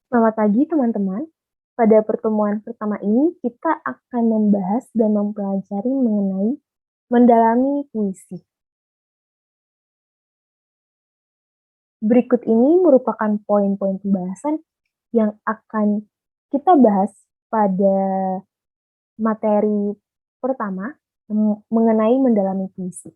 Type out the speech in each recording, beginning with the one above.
Selamat pagi teman-teman. Pada pertemuan pertama ini kita akan membahas dan mempelajari mengenai mendalami puisi. Berikut ini merupakan poin-poin pembahasan yang akan kita bahas pada materi pertama mengenai mendalami puisi,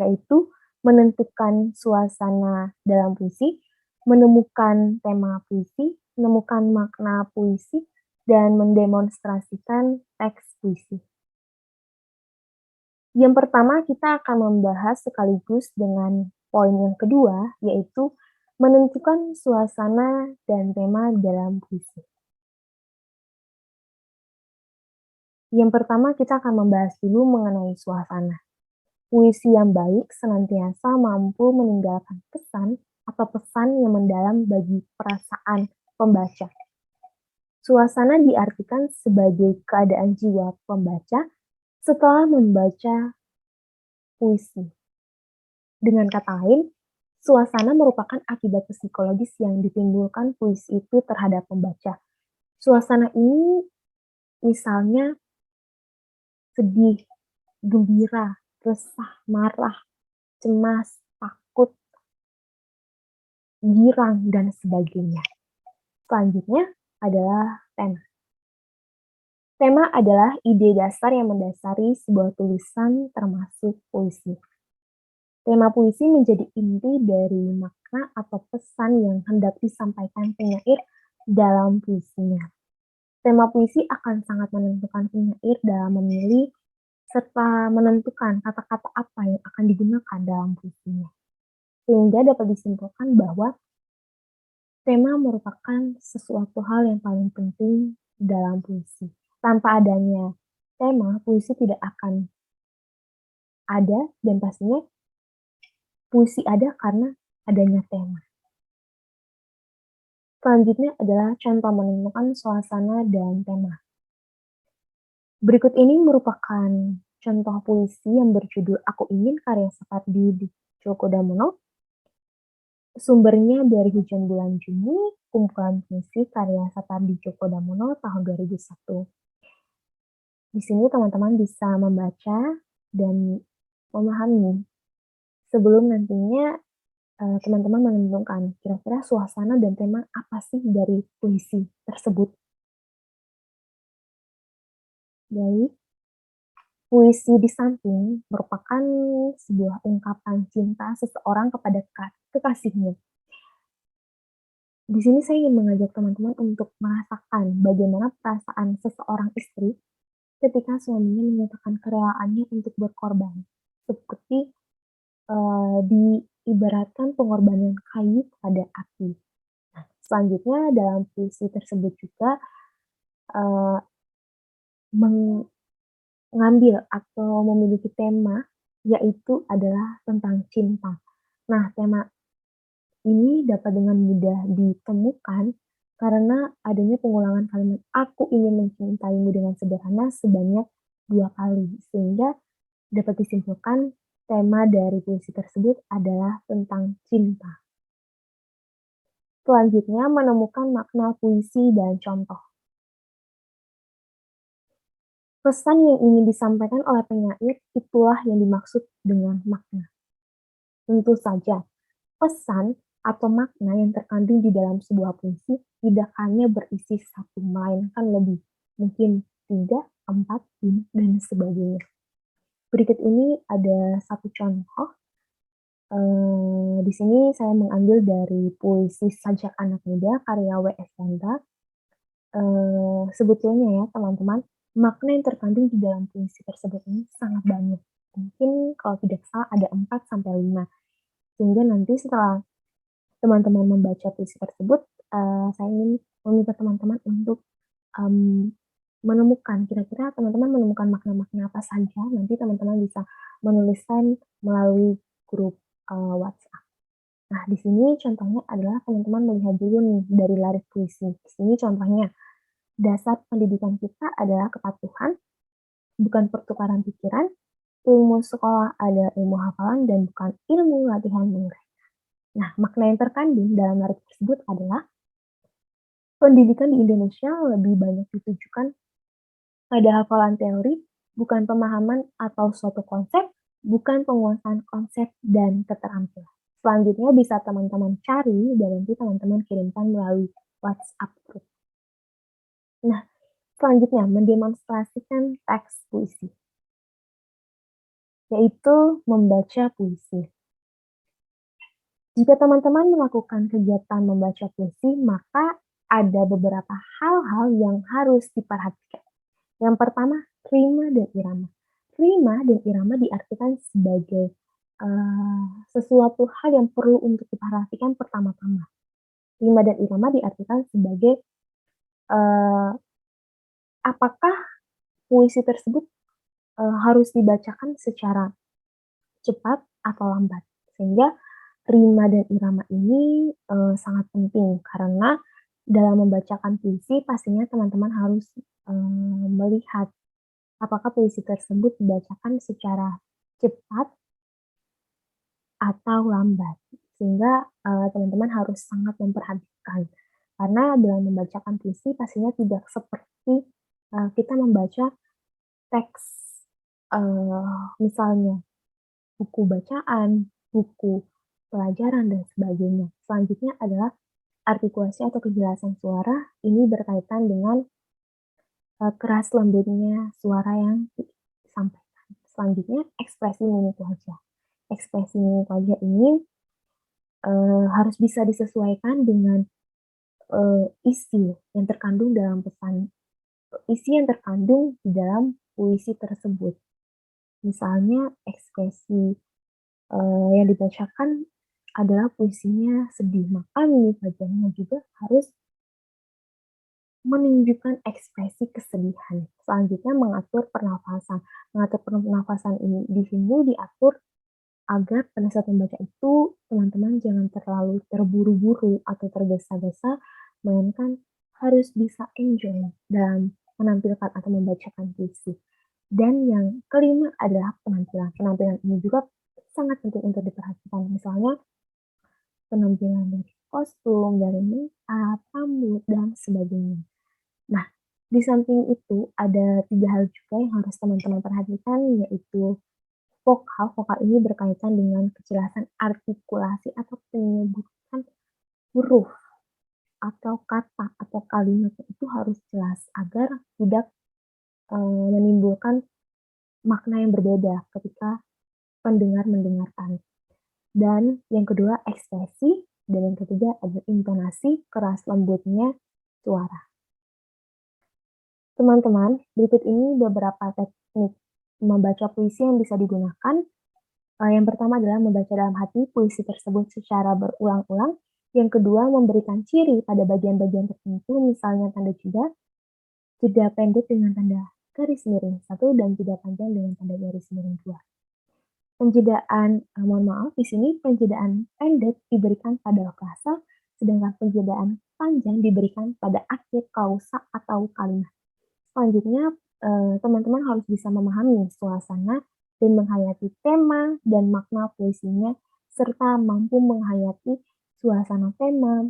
yaitu menentukan suasana dalam puisi, menemukan tema puisi, menemukan makna puisi, dan mendemonstrasikan teks puisi. Yang pertama kita akan membahas sekaligus dengan poin yang kedua, yaitu menentukan suasana dan tema dalam puisi. Yang pertama kita akan membahas dulu mengenai suasana. Puisi yang baik senantiasa mampu meninggalkan kesan atau pesan yang mendalam bagi perasaan pembaca. Suasana diartikan sebagai keadaan jiwa pembaca setelah membaca puisi. Dengan kata lain, suasana merupakan akibat psikologis yang ditimbulkan puisi itu terhadap pembaca. Suasana ini misalnya sedih, gembira, resah, marah, cemas, takut, girang, dan sebagainya. Selanjutnya adalah tema. Tema adalah ide dasar yang mendasari sebuah tulisan termasuk puisi. Tema puisi menjadi inti dari makna atau pesan yang hendak disampaikan penyair dalam puisinya. Tema puisi akan sangat menentukan penyair dalam memilih serta menentukan kata-kata apa yang akan digunakan dalam puisinya. Sehingga dapat disimpulkan bahwa tema merupakan sesuatu hal yang paling penting dalam puisi. Tanpa adanya tema, puisi tidak akan ada dan pastinya puisi ada karena adanya tema. Selanjutnya adalah contoh menentukan suasana dan tema. Berikut ini merupakan contoh puisi yang berjudul Aku Ingin karya Sapardi Djoko Damono. Sumbernya dari Hujan Bulan Juni, kumpulan puisi karya Sapardi Djoko Damono tahun 2001. Di sini teman-teman bisa membaca dan memahami sebelum nantinya teman-teman menentukan kira-kira suasana dan tema apa sih dari puisi tersebut. Baik, puisi di samping merupakan sebuah ungkapan cinta seseorang kepada kekasihnya. Di sini saya ingin mengajak teman-teman untuk merasakan bagaimana perasaan seseorang istri ketika suaminya menyatakan kerelaannya untuk berkorban. Seperti diibaratkan pengorbanan kayu pada api. Nah, selanjutnya dalam puisi tersebut juga eee, mengambil atau memiliki tema, yaitu adalah tentang cinta. Nah, tema ini dapat dengan mudah ditemukan karena adanya pengulangan kalimat "Aku ingin mencintaimu dengan sederhana" sebanyak 2 kali, sehingga dapat disimpulkan tema dari puisi tersebut adalah tentang cinta. Selanjutnya menemukan makna puisi dan contoh. Pesan yang ingin disampaikan oleh penyair itulah yang dimaksud dengan makna. Tentu saja, pesan atau makna yang terkandung di dalam sebuah puisi tidak hanya berisi satu, melainkan lebih. Mungkin 3, 4, 5, dan sebagainya. Berikut ini ada satu contoh. Di sini saya mengambil dari puisi Sajak Anak Muda karya W.S. Chandra. Sebetulnya ya teman-teman, makna yang terkandung di dalam puisi tersebut ini sangat banyak. Mungkin kalau tidak salah ada 4 sampai 5. Sehingga nanti setelah teman-teman membaca puisi tersebut, saya ingin meminta teman-teman untuk, mmm, menemukan, kira-kira teman-teman menemukan makna-makna apa saja, nanti teman-teman bisa menuliskan melalui grup, WhatsApp. Nah, di sini contohnya adalah teman-teman melihat dulu nih dari laris puisi. Di sini contohnya, dasar pendidikan kita adalah kepatuhan, bukan pertukaran pikiran. Ilmu sekolah adalah ilmu hafalan dan bukan ilmu latihan menguraikan. Nah, makna yang terkandung dalam larik tersebut adalah Pendidikan di Indonesia lebih banyak ditujukan pada hafalan teori, bukan pemahaman atau suatu konsep, bukan penguasaan konsep dan keterampilan. Selanjutnya bisa teman-teman cari dan nanti teman-teman kirimkan melalui WhatsApp group. Nah, selanjutnya mendemonstrasikan teks puisi, yaitu membaca puisi. Jika teman-teman melakukan kegiatan membaca puisi, maka ada beberapa hal-hal yang harus diperhatikan. Yang pertama, rima dan irama. Rima dan irama diartikan sebagai sesuatu hal yang perlu untuk diperhatikan pertama-tama. Rima dan irama diartikan sebagai apakah puisi tersebut harus dibacakan secara cepat atau lambat. Sehingga rima dan irama ini sangat penting karena dalam membacakan puisi pastinya teman-teman harus melihat apakah puisi tersebut dibacakan secara cepat atau lambat. Sehingga teman-teman harus sangat memperhatikan. Karena dalam membacakan puisi pastinya tidak seperti kita membaca teks misalnya buku bacaan, buku pelajaran, dan sebagainya. Selanjutnya adalah artikulasi atau kejelasan suara. Ini berkaitan dengan keras lembutnya suara yang disampaikan. Selanjutnya, ekspresi mimik wajah. Ekspresi mimik wajah ini harus bisa disesuaikan dengan isi yang terkandung dalam pesan, isi yang terkandung di dalam puisi tersebut. Misalnya ekspresi yang dibacakan adalah puisinya sedih, maka mimik wajahnya juga harus menunjukkan ekspresi kesedihan. Selanjutnya mengatur pernafasan. Mengatur pernafasan ini di sini diatur agar pada saat membaca itu teman-teman jangan terlalu terburu-buru atau tergesa-gesa, melainkan harus bisa enjoy dalam menampilkan atau membacakan puisi. Dan yang kelima adalah penampilan. Penampilan ini juga sangat penting untuk diperhatikan. Misalnya penampilan dari kostum, dari make-up, rambut, dan sebagainya. Nah, di samping itu ada 3 hal juga yang harus teman-teman perhatikan, yaitu vokal. Vokal ini berkaitan dengan kejelasan artikulasi atau penyebutan huruf atau kata atau kalimat itu harus jelas agar tidak menimbulkan makna yang berbeda ketika pendengar mendengarkan. Dan yang kedua ekspresi, dan yang ketiga adalah intonasi keras lembutnya suara. Teman-teman, berikut ini beberapa teknik membaca puisi yang bisa digunakan. Yang pertama adalah membaca dalam hati puisi tersebut secara berulang-ulang. Yang kedua, memberikan ciri pada bagian-bagian tertentu, misalnya tanda jeda pendek dengan tanda garis miring 1, dan jeda panjang dengan tanda garis miring 2. Mohon maaf, di sini penjedaan pendek diberikan pada frasa, sedangkan penjedaan panjang diberikan pada akhir klausa atau kalimat. Selanjutnya, teman-teman harus bisa memahami suasana dan menghayati tema dan makna puisinya, serta mampu menghayati suasana tema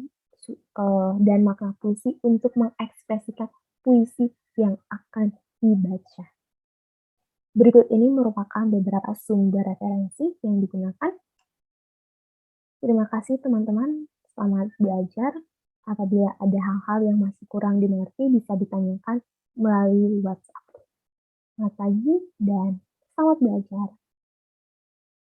dan makna puisi untuk mengekspresikan puisi yang akan dibaca. Berikut ini merupakan beberapa sumber referensi yang digunakan. Terima kasih teman-teman, selamat belajar. Apabila ada hal-hal yang masih kurang dimengerti bisa ditanyakan melalui WhatsApp. Selamat pagi dan selamat belajar.